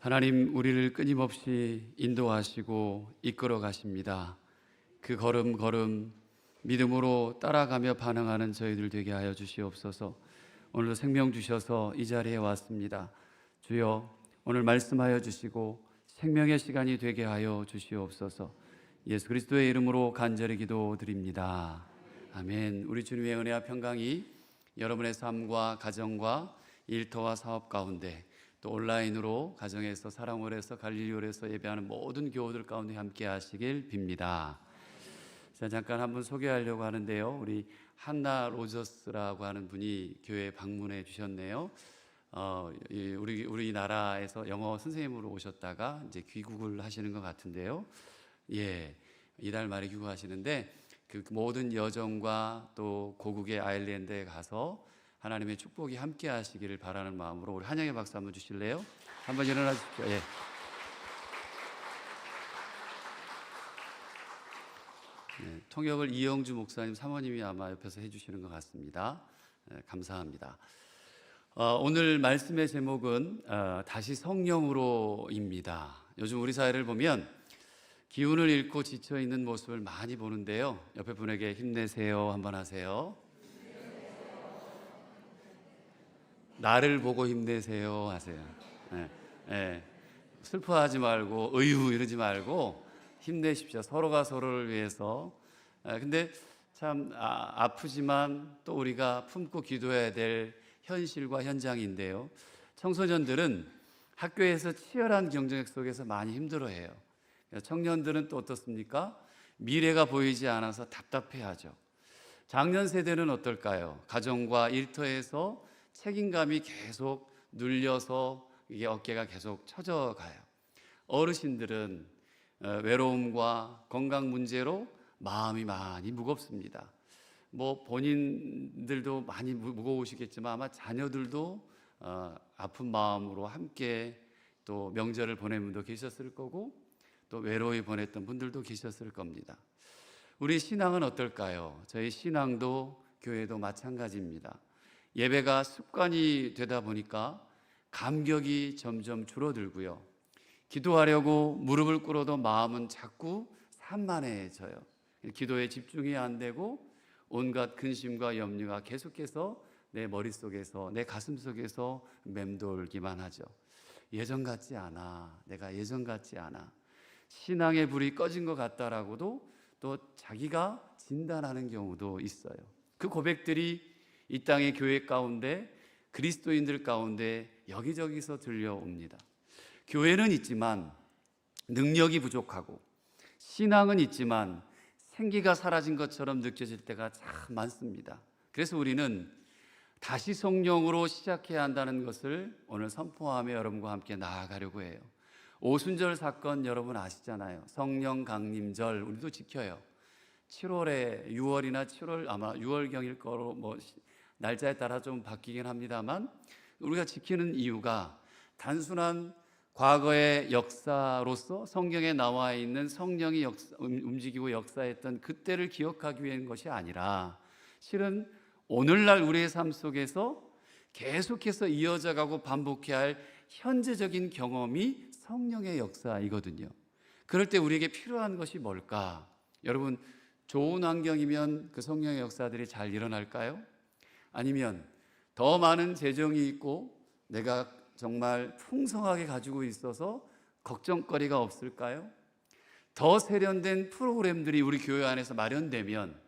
하나님, 우리를 끊임없이 인도하시고 이끌어 가십니다. 그 걸음걸음 믿음으로 따라가며 반응하는 저희들 되게 하여 주시옵소서. 오늘도 생명 주셔서 이 자리에 왔습니다. 주여, 오늘 말씀하여 주시고 생명의 시간이 되게 하여 주시옵소서. 예수 그리스도의 이름으로 간절히 기도드립니다. 아멘. 우리 주님의 은혜와 평강이 여러분의 삶과 가정과 일터와 사업 가운데, 또 온라인으로 가정에서 사랑홀에서 갈릴리홀에서 예배하는 모든 교우들 가운데 함께 하시길 빈니다. 자, 잠깐 한번 소개하려고 하는데요. 우리 한나 로저스라고 하는 분이 교회에 방문해 주셨네요. 우리나라에서 영어 선생님으로 오셨다가 이제 귀국을 하시는 것 같은데요. 이달 말에 귀국하시는데 그 모든 여정과 또 고국의 아일랜드에 가서 하나님의 축복이 함께 하시기를 바라는 마음으로 우리 한영애 박수 한번 주실래요? 한번 일어나 주십시오. 통역을 이영주 목사님 사모님이 아마 옆에서 해주시는 것 같습니다. 감사합니다. 오늘 말씀의 제목은 다시 성령으로입니다. 요즘 우리 사회를 보면 기운을 잃고 지쳐있는 모습을 많이 보는데요. 옆에 분에게 힘내세요 한번 하세요. 나를 보고 힘내세요 하세요. 슬퍼하지 말고 의유 이러지 말고 힘내십시오. 서로가 서로를 위해서. 근데 참 아프지만 또 우리가 품고 기도해야 될 현실과 현장인데요. 청소년들은 학교에서 치열한 경쟁 속에서 많이 힘들어해요. 청년들은 또 어떻습니까? 미래가 보이지 않아서 답답해하죠. 장년 세대는 어떨까요? 가정과 일터에서 책임감이 계속 눌려서 이게 어깨가 계속 처져가요. 어르신들은 외로움과 건강 문제로 마음이 많이 무겁습니다. 본인들도 많이 무거우시겠지만 아마 자녀들도 아픈 마음으로 함께 또 명절을 보낸 분도 계셨을 거고 또 외로이 보냈던 분들도 계셨을 겁니다. 우리 신앙은 어떨까요? 저희 신앙도 교회도 마찬가지입니다. 예배가 습관이 되다 보니까 감격이 점점 줄어들고요. 기도하려고 무릎을 꿇어도 마음은 자꾸 산만해져요. 기도에 집중이 안 되고 온갖 근심과 염려가 계속해서 내 머릿속에서, 내 가슴속에서 맴돌기만 하죠. 예전 같지 않아. 내가 예전 같지 않아. 신앙의 불이 꺼진 것 같다라고도 또 자기가 진단하는 경우도 있어요. 그 고백들이 이 땅의 교회 가운데 그리스도인들 가운데 여기저기서 들려옵니다. 교회는 있지만 능력이 부족하고 신앙은 있지만 생기가 사라진 것처럼 느껴질 때가 참 많습니다. 그래서 우리는 다시 성령으로 시작해야 한다는 것을 오늘 선포하며 여러분과 함께 나아가려고 해요. 오순절 사건 여러분 아시잖아요. 성령 강림절 우리도 지켜요. 7월에 6월이나 7월 아마 6월경일 거로 날짜에 따라 좀 바뀌긴 합니다만 우리가 지키는 이유가 단순한 과거의 역사로서 성경에 나와 있는 성령이 움직이고 역사했던 그때를 기억하기 위한 것이 아니라 실은 오늘날 우리의 삶 속에서 계속해서 이어져가고 반복해야 할 현재적인 경험이 성령의 역사이거든요. 그럴 때 우리에게 필요한 것이 뭘까? 여러분, 좋은 환경이면 그 성령의 역사들이 잘 일어날까요? 아니면 더 많은 재정이 있고 내가 정말 풍성하게 가지고 있어서 걱정거리가 없을까요? 더 세련된 프로그램들이 우리 교회 안에서 마련되면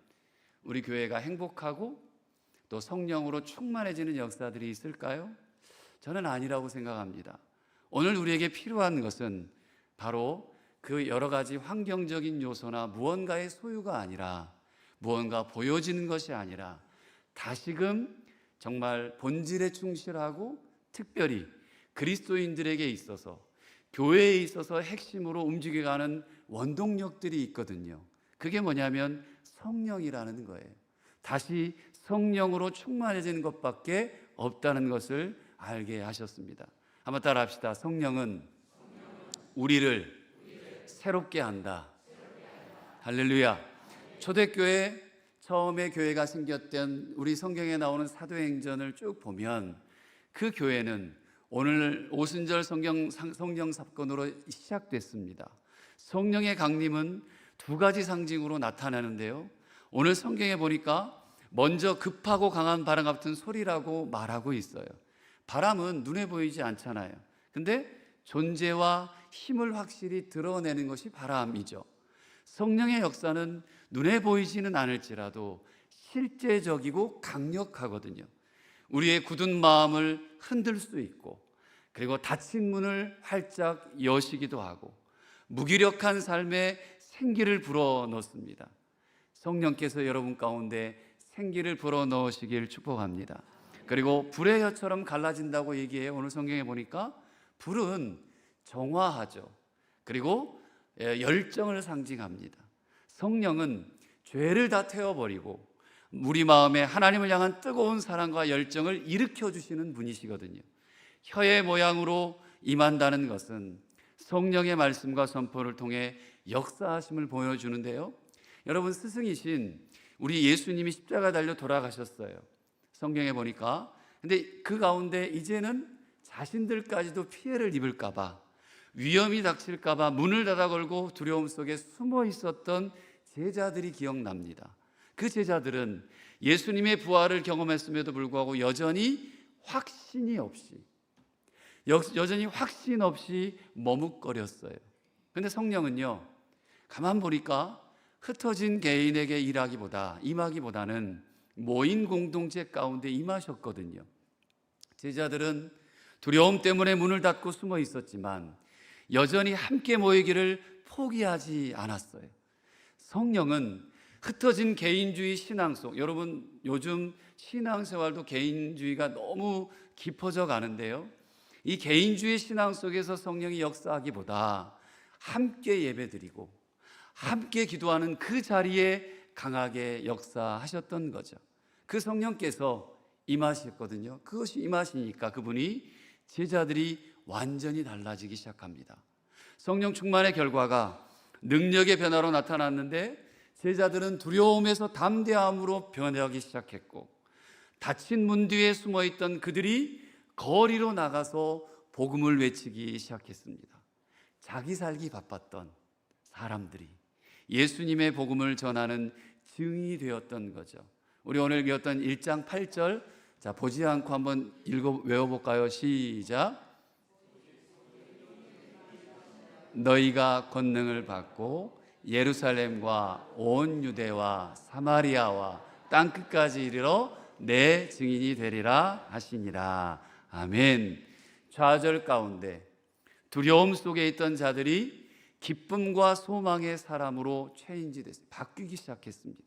우리 교회가 행복하고 또 성령으로 충만해지는 역사들이 있을까요? 저는 아니라고 생각합니다. 오늘 우리에게 필요한 것은 바로 그 여러 가지 환경적인 요소나 무언가의 소유가 아니라 무언가 보여지는 것이 아니라 다시금 정말 본질에 충실하고 특별히 그리스도인들에게 있어서 교회에 있어서 핵심으로 움직여가는 원동력들이 있거든요. 그게 뭐냐면 성령이라는 거예요. 다시 성령으로 충만해지는 것밖에 없다는 것을 알게 하셨습니다. 한번 따라 합시다. 성령은 우리를 새롭게 한다. 할렐루야. 초대교회 처음에 교회가 생겼던 우리 성경에 나오는 사도행전을 쭉 보면 그 교회는 오늘 오순절 성령 사건으로 시작됐습니다. 성령의 강림은 두 가지 상징으로 나타나는데요, 오늘 성경에 보니까 먼저 급하고 강한 바람 같은 소리라고 말하고 있어요. 바람은 눈에 보이지 않잖아요. 근데 존재와 힘을 확실히 드러내는 것이 바람이죠. 성령의 역사는 눈에 보이지는 않을지라도 실제적이고 강력하거든요. 우리의 굳은 마음을 흔들 수 있고, 그리고 닫힌 문을 활짝 여시기도 하고, 무기력한 삶에 생기를 불어넣습니다. 성령께서 여러분 가운데 생기를 불어넣으시길 축복합니다. 그리고 불의 혀처럼 갈라진다고 얘기해요. 오늘 성경에 보니까 불은 정화하죠. 그리고 열정을 상징합니다. 성령은 죄를 다 태워버리고 우리 마음에 하나님을 향한 뜨거운 사랑과 열정을 일으켜 주시는 분이시거든요. 혀의 모양으로 임한다는 것은 성령의 말씀과 선포를 통해 역사하심을 보여주는데요, 여러분, 스승이신 우리 예수님이 십자가 달려 돌아가셨어요. 성경에 보니까. 근데 그 가운데 이제는 자신들까지도 피해를 입을까 봐, 위험이 닥칠까 봐 문을 닫아 걸고 두려움 속에 숨어 있었던 제자들이 기억납니다. 그 제자들은 예수님의 부활을 경험했음에도 불구하고 여전히 확신 없이 머뭇거렸어요. 근데 성령은요, 가만 보니까 흩어진 개인에게 임하기보다는 모인 공동체 가운데 임하셨거든요. 제자들은 두려움 때문에 문을 닫고 숨어 있었지만 여전히 함께 모이기를 포기하지 않았어요. 성령은 흩어진 개인주의 신앙 속, 여러분 요즘 신앙생활도 개인주의가 너무 깊어져 가는데요, 이 개인주의 신앙 속에서 성령이 역사하기보다 함께 예배드리고 함께 기도하는 그 자리에 강하게 역사하셨던 거죠. 그 성령께서 임하셨거든요. 그것이 임하시니까 그분이 제자들이 완전히 달라지기 시작합니다. 성령 충만의 결과가 능력의 변화로 나타났는데 제자들은 두려움에서 담대함으로 변하기 시작했고, 닫힌 문 뒤에 숨어있던 그들이 거리로 나가서 복음을 외치기 시작했습니다. 자기 살기 바빴던 사람들이 예수님의 복음을 전하는 증인이 되었던 거죠. 우리 오늘 읽었던 1장 8절, 자, 보지 않고 한번 외워볼까요? 시작. 너희가 권능을 받고 예루살렘과 온 유대와 사마리아와 땅끝까지 이르러 내 증인이 되리라 하시니라. 아멘. 좌절 가운데 두려움 속에 있던 자들이 기쁨과 소망의 사람으로 체인지됐습니다. 바뀌기 시작했습니다.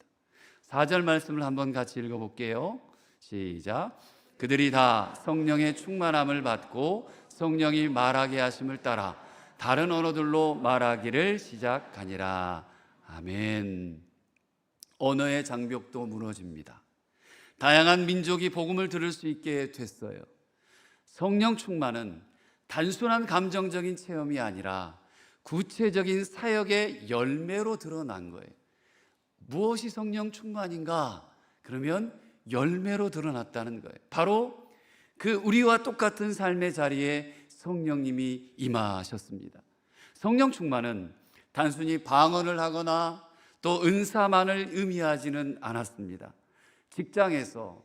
4절 말씀을 한번 같이 읽어볼게요. 시작. 그들이 다 성령의 충만함을 받고 성령이 말하게 하심을 따라 다른 언어들로 말하기를 시작하니라. 아멘. 언어의 장벽도 무너집니다. 다양한 민족이 복음을 들을 수 있게 됐어요. 성령 충만은 단순한 감정적인 체험이 아니라 구체적인 사역의 열매로 드러난 거예요. 무엇이 성령 충만인가? 그러면 열매로 드러났다는 거예요. 바로 그 우리와 똑같은 삶의 자리에 성령님이 임하셨습니다. 성령 충만은 단순히 방언을 하거나 또 은사만을 의미하지는 않았습니다. 직장에서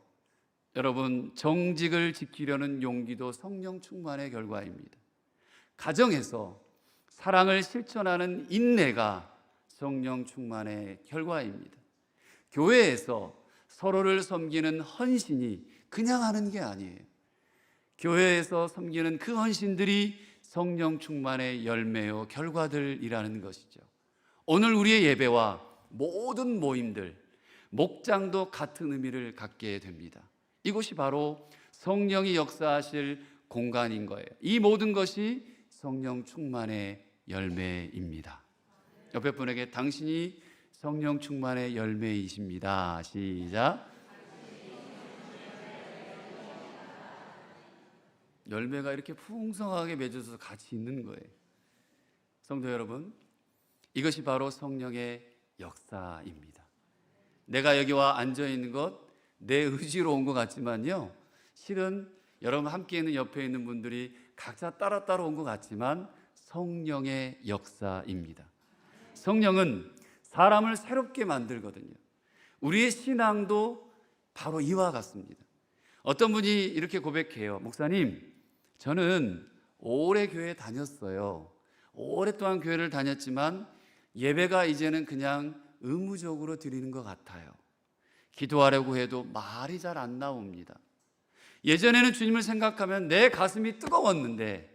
여러분 정직을 지키려는 용기도 성령 충만의 결과입니다. 가정에서 사랑을 실천하는 인내가 성령 충만의 결과입니다. 교회에서 서로를 섬기는 헌신이 그냥 하는 게 아니에요. 교회에서 섬기는 그 헌신들이 성령 충만의 열매요 결과들이라는 것이죠. 오늘 우리의 예배와 모든 모임들, 목장도 같은 의미를 갖게 됩니다. 이곳이 바로 성령이 역사하실 공간인 거예요. 이 모든 것이 성령 충만의 열매입니다. 옆에 분에게 당신이 성령 충만의 열매이십니다. 시작. 열매가 이렇게 풍성하게 맺어서 같이 있는 거예요. 성도 여러분, 이것이 바로 성령의 역사입니다. 내가 여기 와 앉아 있는 것 내 의지로 온 것 같지만요, 실은 여러분 함께 있는 옆에 있는 분들이 각자 따로 온 것 같지만 성령의 역사입니다. 성령은 사람을 새롭게 만들거든요. 우리의 신앙도 바로 이와 같습니다. 어떤 분이 이렇게 고백해요. 목사님, 저는 오래 교회 다녔어요. 오랫동안 교회를 다녔지만 예배가 이제는 그냥 의무적으로 드리는 것 같아요. 기도하려고 해도 말이 잘 안 나옵니다. 예전에는 주님을 생각하면 내 가슴이 뜨거웠는데,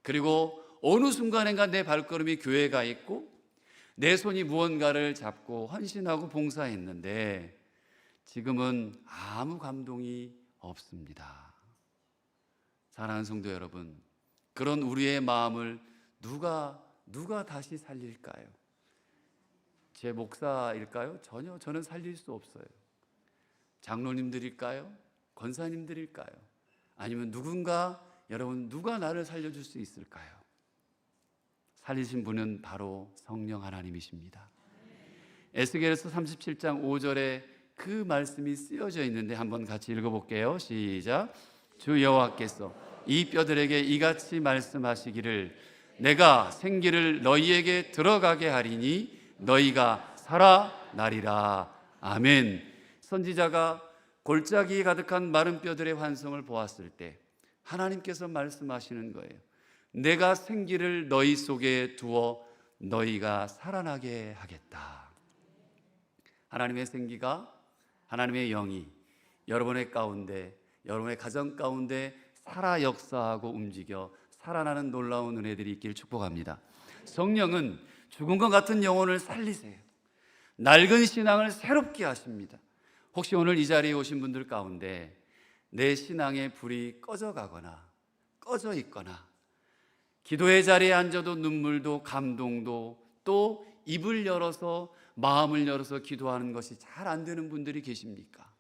그리고 어느 순간인가 내 발걸음이 교회에 가 있고 내 손이 무언가를 잡고 헌신하고 봉사했는데 지금은 아무 감동이 없습니다. 사랑하는 성도 여러분, 그런 우리의 마음을 누가 다시 살릴까요? 제 목사일까요? 전혀 저는 살릴 수 없어요. 장로님들일까요? 권사님들일까요? 아니면 여러분 누가 나를 살려줄 수 있을까요? 살리신 분은 바로 성령 하나님이십니다. 에스겔서 37장 5절에 그 말씀이 쓰여져 있는데 한번 같이 읽어볼게요. 시작. 주 여호와께서 이 뼈들에게 이같이 말씀하시기를 내가 생기를 너희에게 들어가게 하리니 너희가 살아나리라. 아멘. 선지자가 골짜기 가득한 마른 뼈들의 환성을 보았을 때 하나님께서 말씀하시는 거예요. 내가 생기를 너희 속에 두어 너희가 살아나게 하겠다. 하나님의 생기가, 하나님의 영이 여러분의 가운데, 여러분의 가정 가운데 살아 역사하고 움직여 살아나는 놀라운 은혜들이 있기를 축복합니다. 성령은 죽은 것 같은 영혼을 살리세요. 낡은 신앙을 새롭게 하십니다. 혹시 오늘 이 자리에 오신 분들 가운데 내 신앙의 불이 꺼져가거나 꺼져 있거나 기도의 자리에 앉아도 눈물도 감동도 또 입을 열어서 마음을 열어서 기도하는 것이 잘 안 되는 분들이 계십니까?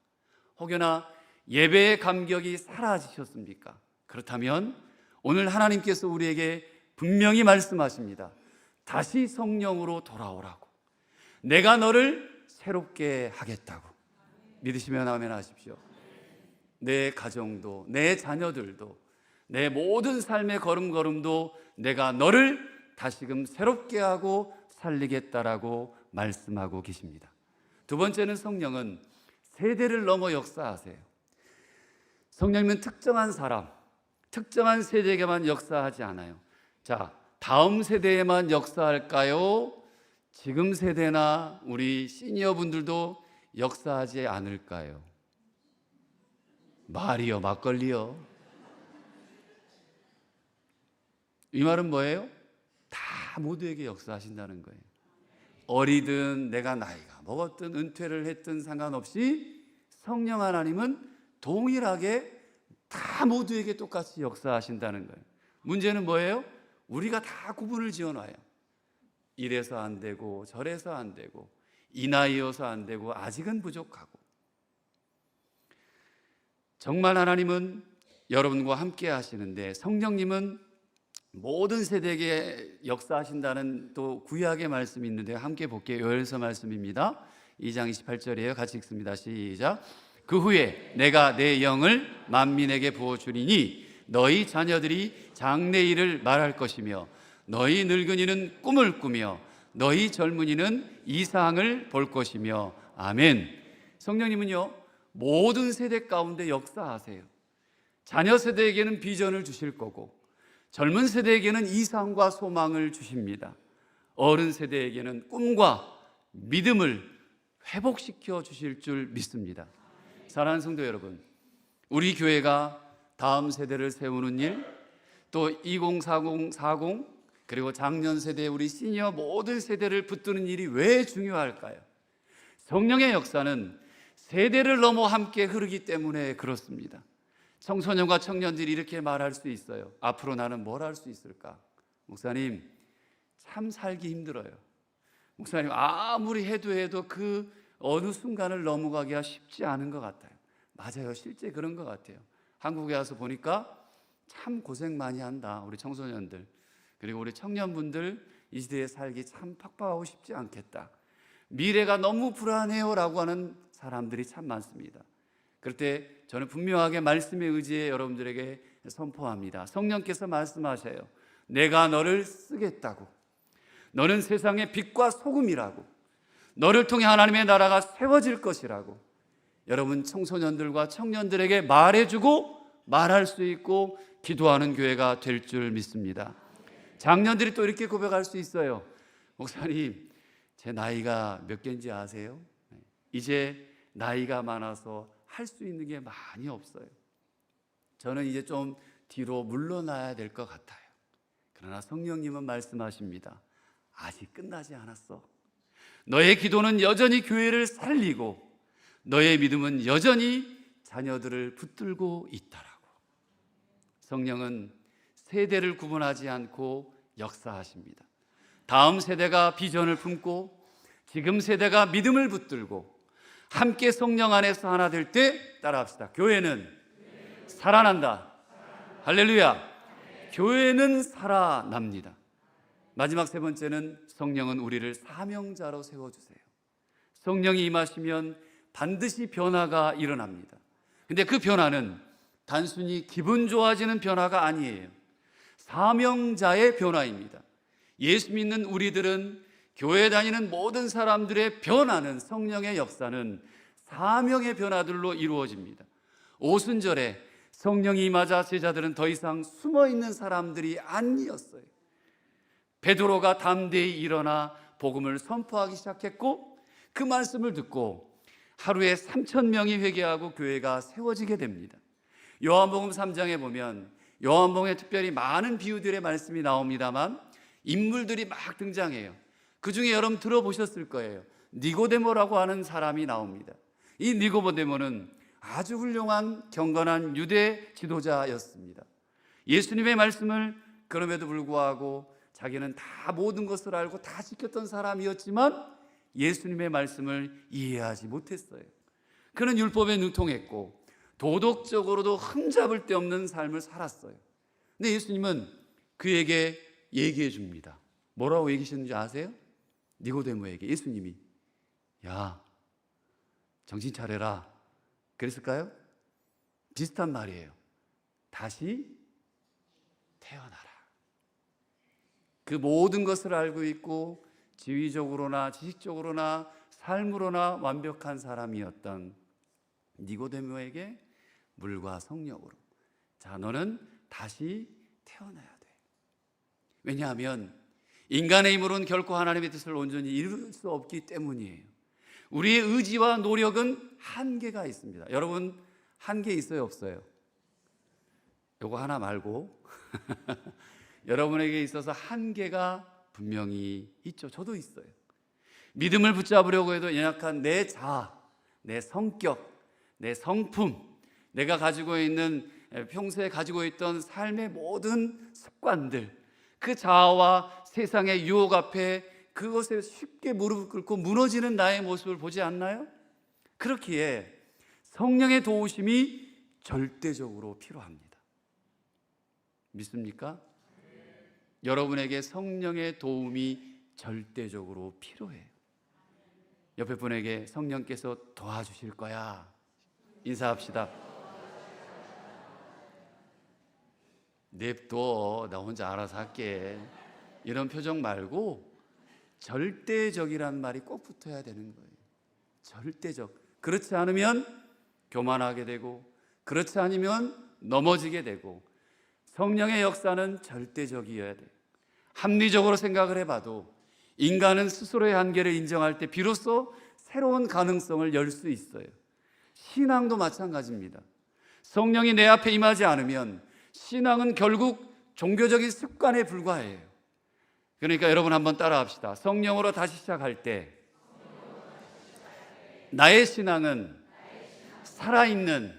혹여나 예배의 감격이 사라지셨습니까? 그렇다면 오늘 하나님께서 우리에게 분명히 말씀하십니다. 다시 성령으로 돌아오라고. 내가 너를 새롭게 하겠다고. 믿으시면 아멘 하십시오. 내 가정도, 내 자녀들도, 내 모든 삶의 걸음걸음도 내가 너를 다시금 새롭게 하고 살리겠다라고 말씀하고 계십니다. 두 번째는 성령은 세대를 넘어 역사하세요. 성령님은 특정한 사람, 특정한 세대에게만 역사하지 않아요. 자, 다음 세대에만 역사할까요? 지금 세대나 우리 시니어 분들도 역사하지 않을까요? 말이요, 막걸리요. 이 말은 뭐예요? 다 모두에게 역사하신다는 거예요. 어리든 내가 나이가 먹었든 은퇴를 했든 상관없이 성령 하나님은 동일하게 다 모두에게 똑같이 역사하신다는 거예요. 문제는 뭐예요? 우리가 다 구분을 지어놔요. 이래서 안 되고 저래서 안 되고 이 나이여서 안 되고 아직은 부족하고. 정말 하나님은 여러분과 함께 하시는데 성령님은 모든 세대에게 역사하신다는 또 구약의 말씀이 있는데 함께 볼게요. 요엘서 말씀입니다. 2장 28절이에요. 같이 읽습니다. 시작. 그 후에 내가 내 영을 만민에게 부어주리니 너희 자녀들이 장래일을 말할 것이며 너희 늙은이는 꿈을 꾸며 너희 젊은이는 이상을 볼 것이며. 아멘. 성령님은요 모든 세대 가운데 역사하세요. 자녀 세대에게는 비전을 주실 거고 젊은 세대에게는 이상과 소망을 주십니다. 어른 세대에게는 꿈과 믿음을 회복시켜 주실 줄 믿습니다. 사랑하는 성도 여러분, 우리 교회가 다음 세대를 세우는 일, 또 2040, 40, 그리고 작년 세대 우리 시니어 모든 세대를 붙드는 일이 왜 중요할까요? 성령의 역사는 세대를 넘어 함께 흐르기 때문에 그렇습니다. 청소년과 청년들이 이렇게 말할 수 있어요. 앞으로 나는 뭘 할 수 있을까? 목사님, 참 살기 힘들어요. 목사님, 아무리 해도 그 어느 순간을 넘어가기가 쉽지 않은 것 같아요. 맞아요. 실제 그런 것 같아요. 한국에 와서 보니까 참 고생 많이 한다. 우리 청소년들, 그리고 우리 청년분들 이 시대에 살기 참 팍팍하고 쉽지 않겠다. 미래가 너무 불안해요 라고 하는 사람들이 참 많습니다. 그럴 때 저는 분명하게 말씀의 의지에 여러분들에게 선포합니다. 성령께서 말씀하셔요. 내가 너를 쓰겠다고. 너는 세상의 빛과 소금이라고. 너를 통해 하나님의 나라가 세워질 것이라고. 여러분 청소년들과 청년들에게 말해주고 말할 수 있고 기도하는 교회가 될 줄 믿습니다. 장년들이 또 이렇게 고백할 수 있어요. 목사님, 제 나이가 몇 개인지 아세요? 이제 나이가 많아서 할 수 있는 게 많이 없어요. 저는 이제 좀 뒤로 물러나야 될 것 같아요. 그러나 성령님은 말씀하십니다. 아직 끝나지 않았어. 너의 기도는 여전히 교회를 살리고 너의 믿음은 여전히 자녀들을 붙들고 있다라고. 성령은 세대를 구분하지 않고 역사하십니다. 다음 세대가 비전을 품고 지금 세대가 믿음을 붙들고 함께 성령 안에서 하나 될 때 따라합시다. 교회는 살아난다. 할렐루야. 교회는 살아납니다. 마지막 세 번째는 성령은 우리를 사명자로 세워주세요. 성령이 임하시면 반드시 변화가 일어납니다. 근데 그 변화는 단순히 기분 좋아지는 변화가 아니에요. 사명자의 변화입니다. 예수 믿는 우리들은 교회 다니는 모든 사람들의 변화는, 성령의 역사는 사명의 변화들로 이루어집니다. 오순절에 성령이 임하자 제자들은 더 이상 숨어있는 사람들이 아니었어요. 베드로가 담대히 일어나 복음을 선포하기 시작했고 그 말씀을 듣고 하루에 3,000명이 회개하고 교회가 세워지게 됩니다. 요한복음 3장에 보면 요한복음에 특별히 많은 비유들의 말씀이 나옵니다만 인물들이 막 등장해요. 그 중에 여러분 들어보셨을 거예요. 니고데모라고 하는 사람이 나옵니다. 이 니고데모는 아주 훌륭한 경건한 유대 지도자였습니다. 예수님의 말씀을 그럼에도 불구하고 자기는 다 모든 것을 알고 다 지켰던 사람이었지만 예수님의 말씀을 이해하지 못했어요. 그는 율법에 능통했고 도덕적으로도 흠잡을 데 없는 삶을 살았어요. 근데 예수님은 그에게 얘기해 줍니다. 뭐라고 얘기하셨는지 아세요? 니고데모에게 예수님이 야, 정신 차려라 그랬을까요? 비슷한 말이에요. 다시 태어나라. 그 모든 것을 알고 있고 지위적으로나 지식적으로나 삶으로나 완벽한 사람이었던 니고데모에게 물과 성령으로 자, 너는 다시 태어나야 돼. 왜냐하면 인간의 힘으로는 결코 하나님의 뜻을 온전히 이룰 수 없기 때문이에요. 우리의 의지와 노력은 한계가 있습니다. 여러분 한계 있어요, 없어요? 요거 하나 말고 여러분에게 있어서 한계가 분명히 있죠. 저도 있어요. 믿음을 붙잡으려고 해도 연약한 내 자아, 내 성격, 내 성품, 내가 가지고 있는 평소에 가지고 있던 삶의 모든 습관들, 그 자아와 세상의 유혹 앞에 그것에 쉽게 무릎을 꿇고 무너지는 나의 모습을 보지 않나요? 그렇기에 성령의 도우심이 절대적으로 필요합니다. 믿습니까? 여러분에게 성령의 도움이 절대적으로 필요해요. 옆에 분에게 성령께서 도와주실 거야 인사합시다. 냅둬, 나 혼자 알아서 할게, 이런 표정 말고 절대적이란 말이 꼭 붙어야 되는 거예요. 절대적. 그렇지 않으면 교만하게 되고 그렇지 않으면 넘어지게 되고 성령의 역사는 절대적이어야 돼요. 합리적으로 생각을 해봐도 인간은 스스로의 한계를 인정할 때 비로소 새로운 가능성을 열 수 있어요. 신앙도 마찬가지입니다. 성령이 내 앞에 임하지 않으면 신앙은 결국 종교적인 습관에 불과해요. 그러니까 여러분 한번 따라합시다. 성령으로 다시 시작할 때 나의 신앙은 살아있는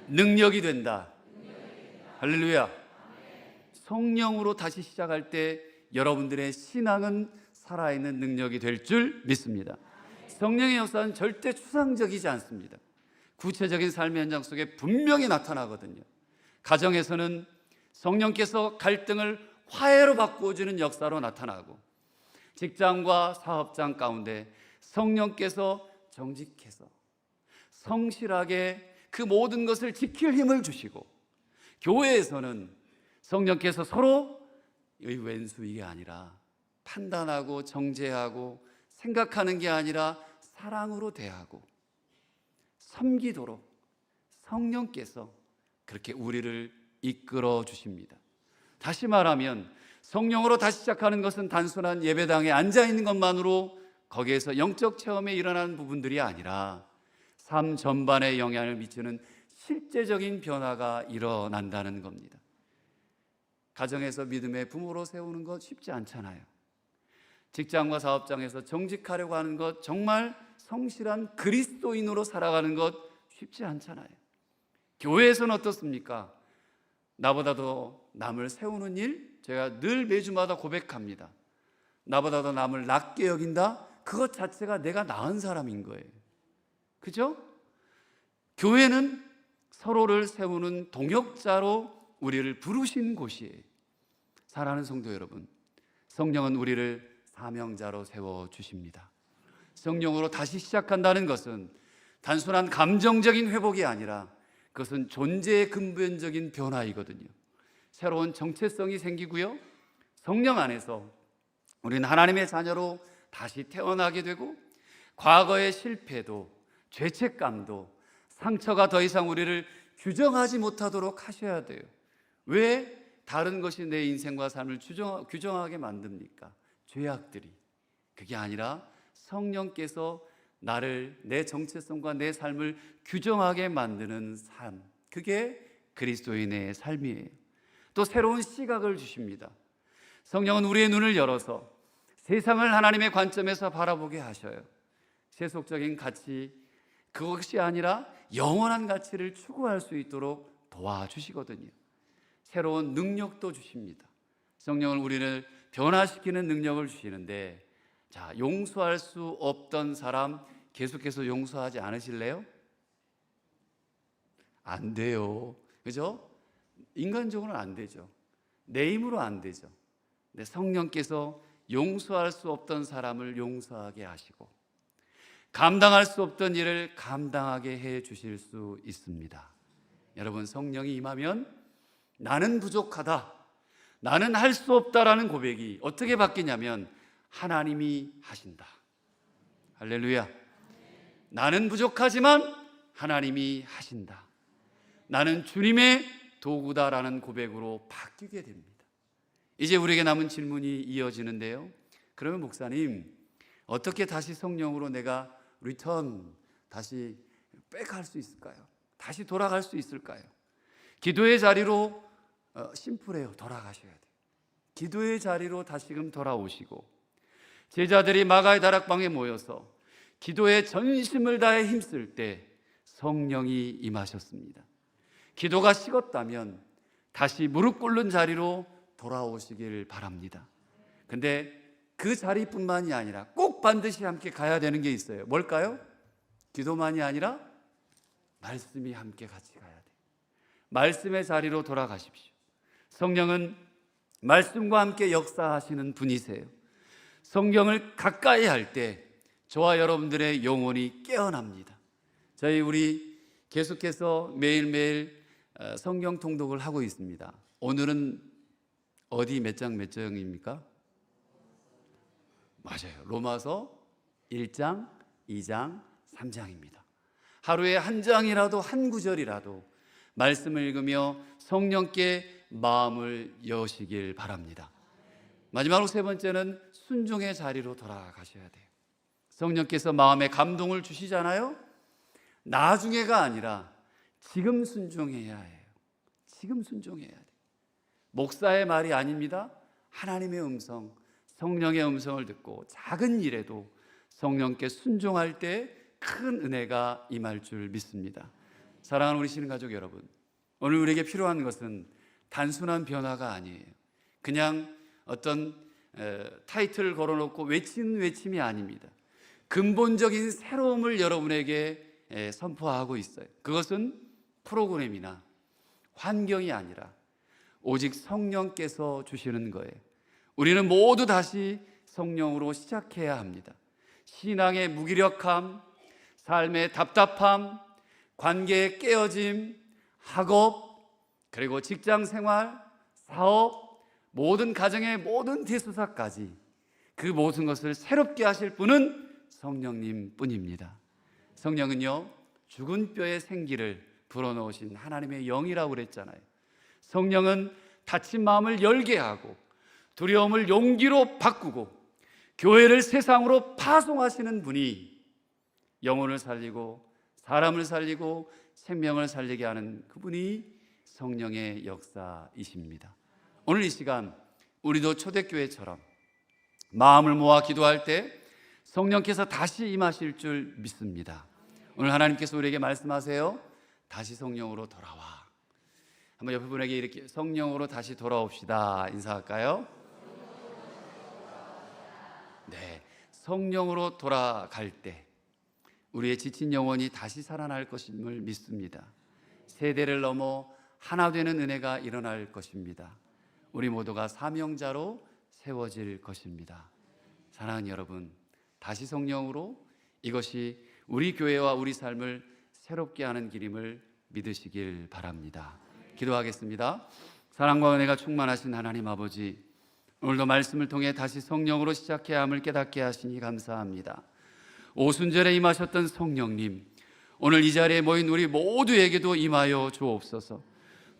능력이 된다. 할렐루야. 성령으로 다시 시작할 때 여러분들의 신앙은 살아있는 능력이 될 줄 믿습니다. 성령의 역사는 절대 추상적이지 않습니다. 구체적인 삶의 현장 속에 분명히 나타나거든요. 가정에서는 성령께서 갈등을 화해로 바꾸어주는 역사로 나타나고 직장과 사업장 가운데 성령께서 정직해서 성실하게 그 모든 것을 지킬 힘을 주시고, 교회에서는 성령께서 서로 왼수 이게 아니라 판단하고 정죄하고 생각하는 게 아니라 사랑으로 대하고 섬기도록 성령께서 그렇게 우리를 이끌어 주십니다. 다시 말하면 성령으로 다시 시작하는 것은 단순한 예배당에 앉아 있는 것만으로 거기에서 영적 체험에 일어나는 부분들이 아니라 삶 전반에 영향을 미치는 실제적인 변화가 일어난다는 겁니다. 가정에서 믿음의 부모로 세우는 것 쉽지 않잖아요. 직장과 사업장에서 정직하려고 하는 것, 정말 성실한 그리스도인으로 살아가는 것 쉽지 않잖아요. 교회에서는 어떻습니까? 나보다 더 남을 세우는 일, 제가 늘 매주마다 고백합니다. 나보다 더 남을 낮게 여긴다? 그것 자체가 내가 나은 사람인 거예요. 그죠? 교회는 서로를 세우는 동역자로 우리를 부르신 곳이에요. 사랑하는 성도 여러분, 성령은 우리를 사명자로 세워주십니다. 성령으로 다시 시작한다는 것은 단순한 감정적인 회복이 아니라 그것은 존재의 근본적인 변화이거든요. 새로운 정체성이 생기고요, 성령 안에서 우리는 하나님의 자녀로 다시 태어나게 되고, 과거의 실패도 죄책감도 상처가 더 이상 우리를 규정하지 못하도록 하셔야 돼요. 왜 다른 것이 내 인생과 삶을 규정하게 만듭니까? 죄악들이. 그게 아니라 성령께서 나를, 내 정체성과 내 삶을 규정하게 만드는 삶, 그게 그리스도인의 삶이에요. 또 새로운 시각을 주십니다. 성령은 우리의 눈을 열어서 세상을 하나님의 관점에서 바라보게 하셔요. 세속적인 가치, 그것이 아니라 영원한 가치를 추구할 수 있도록 도와주시거든요. 새로운 능력도 주십니다. 성령은 우리를 변화시키는 능력을 주시는데, 자, 용서할 수 없던 사람 계속해서 용서하지 않으실래요? 안 돼요. 그죠? 인간적으로는 안 되죠. 내 힘으로 안 되죠. 근데 성령께서 용서할 수 없던 사람을 용서하게 하시고, 감당할 수 없던 일을 감당하게 해 주실 수 있습니다. 여러분, 성령이 임하면 나는 부족하다, 나는 할 수 없다라는 고백이 어떻게 바뀌냐면 하나님이 하신다. 할렐루야. 나는 부족하지만 하나님이 하신다. 나는 주님의 도구다라는 고백으로 바뀌게 됩니다. 이제 우리에게 남은 질문이 이어지는데요, 그러면 목사님, 어떻게 다시 성령으로 내가 다시 백할 수 있을까요? 다시 돌아갈 수 있을까요? 기도의 자리로 심플해요. 돌아가셔야 돼요. 기도의 자리로 다시금 돌아오시고, 제자들이 마가의 다락방에 모여서 기도에 전심을 다해 힘쓸 때 성령이 임하셨습니다. 기도가 식었다면 다시 무릎 꿇는 자리로 돌아오시길 바랍니다. 근데 그 자리뿐만이 아니라 꼭 반드시 함께 가야 되는 게 있어요. 뭘까요? 기도만이 아니라 말씀이 함께 같이 가야 돼요. 말씀의 자리로 돌아가십시오. 성령은 말씀과 함께 역사하시는 분이세요. 성경을 가까이 할 때 저와 여러분들의 영혼이 깨어납니다. 우리 계속해서 매일매일 성경 통독을 하고 있습니다. 오늘은 어디 몇 장입니까? 맞아요. 로마서 1장, 2장, 3장입니다. 하루에 한 장이라도, 한 구절이라도 말씀을 읽으며 성령께 마음을 여시길 바랍니다. 마지막으로 세 번째는 순종의 자리로 돌아가셔야 돼요. 성령께서 마음에 감동을 주시잖아요. 나중에가 아니라 지금 순종해야 해요. 지금 순종해야 돼요. 목사의 말이 아닙니다. 하나님의 음성, 성령의 음성을 듣고 작은 일에도 성령께 순종할 때 큰 은혜가 임할 줄 믿습니다. 사랑하는 우리 신앙 가족 여러분, 오늘 우리에게 필요한 것은 단순한 변화가 아니에요. 그냥 어떤 타이틀을 걸어놓고 외치는 외침이 아닙니다. 근본적인 새로움을 여러분에게 선포하고 있어요. 그것은 프로그램이나 환경이 아니라 오직 성령께서 주시는 거예요. 우리는 모두 다시 성령으로 시작해야 합니다. 신앙의 무기력함, 삶의 답답함, 관계의 깨어짐, 학업, 그리고 직장 생활, 사업, 모든 가정의 모든 대수사까지 그 모든 것을 새롭게 하실 분은 성령님 뿐입니다. 성령은요, 죽은 뼈에 생기를 불어넣으신 하나님의 영이라고 그랬잖아요. 성령은 닫힌 마음을 열게 하고 두려움을 용기로 바꾸고 교회를 세상으로 파송하시는 분이 영혼을 살리고 사람을 살리고 생명을 살리게 하는 그분이 성령의 역사이십니다. 오늘 이 시간 우리도 초대교회처럼 마음을 모아 기도할 때 성령께서 다시 임하실 줄 믿습니다. 오늘 하나님께서 우리에게 말씀하세요. 다시 성령으로 돌아와. 한번 옆에 분에게 이렇게 성령으로 다시 돌아옵시다 인사할까요? 네, 성령으로 돌아갈 때 우리의 지친 영혼이 다시 살아날 것임을 믿습니다. 세대를 넘어 하나 되는 은혜가 일어날 것입니다. 우리 모두가 사명자로 세워질 것입니다. 사랑하는 여러분, 다시 성령으로 이것이 우리 교회와 우리 삶을 새롭게 하는 길임을 믿으시길 바랍니다. 기도하겠습니다. 사랑과 은혜가 충만하신 하나님 아버지, 오늘도 말씀을 통해 다시 성령으로 시작해야 함을 깨닫게 하시니 감사합니다. 오순절에 임하셨던 성령님, 오늘 이 자리에 모인 우리 모두에게도 임하여 주옵소서.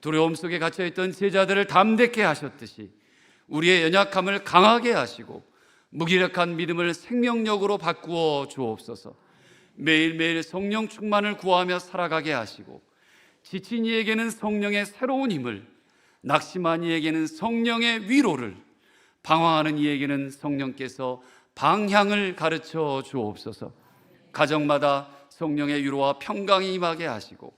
두려움 속에 갇혀있던 제자들을 담대케 하셨듯이 우리의 연약함을 강하게 하시고 무기력한 믿음을 생명력으로 바꾸어 주옵소서. 매일매일 성령 충만을 구하며 살아가게 하시고 지친 이에게는 성령의 새로운 힘을, 낙심한 이에게는 성령의 위로를, 방황하는 이에게는 성령께서 방향을 가르쳐 주옵소서. 가정마다 성령의 위로와 평강이 임하게 하시고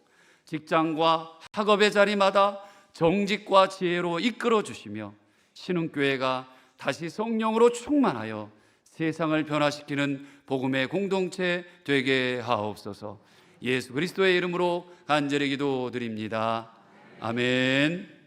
직장과 학업의 자리마다 정직과 지혜로 이끌어 주시며 신흥교회가 다시 성령으로 충만하여 세상을 변화시키는 복음의 공동체 되게 하옵소서. 예수 그리스도의 이름으로 간절히 기도드립니다. 아멘.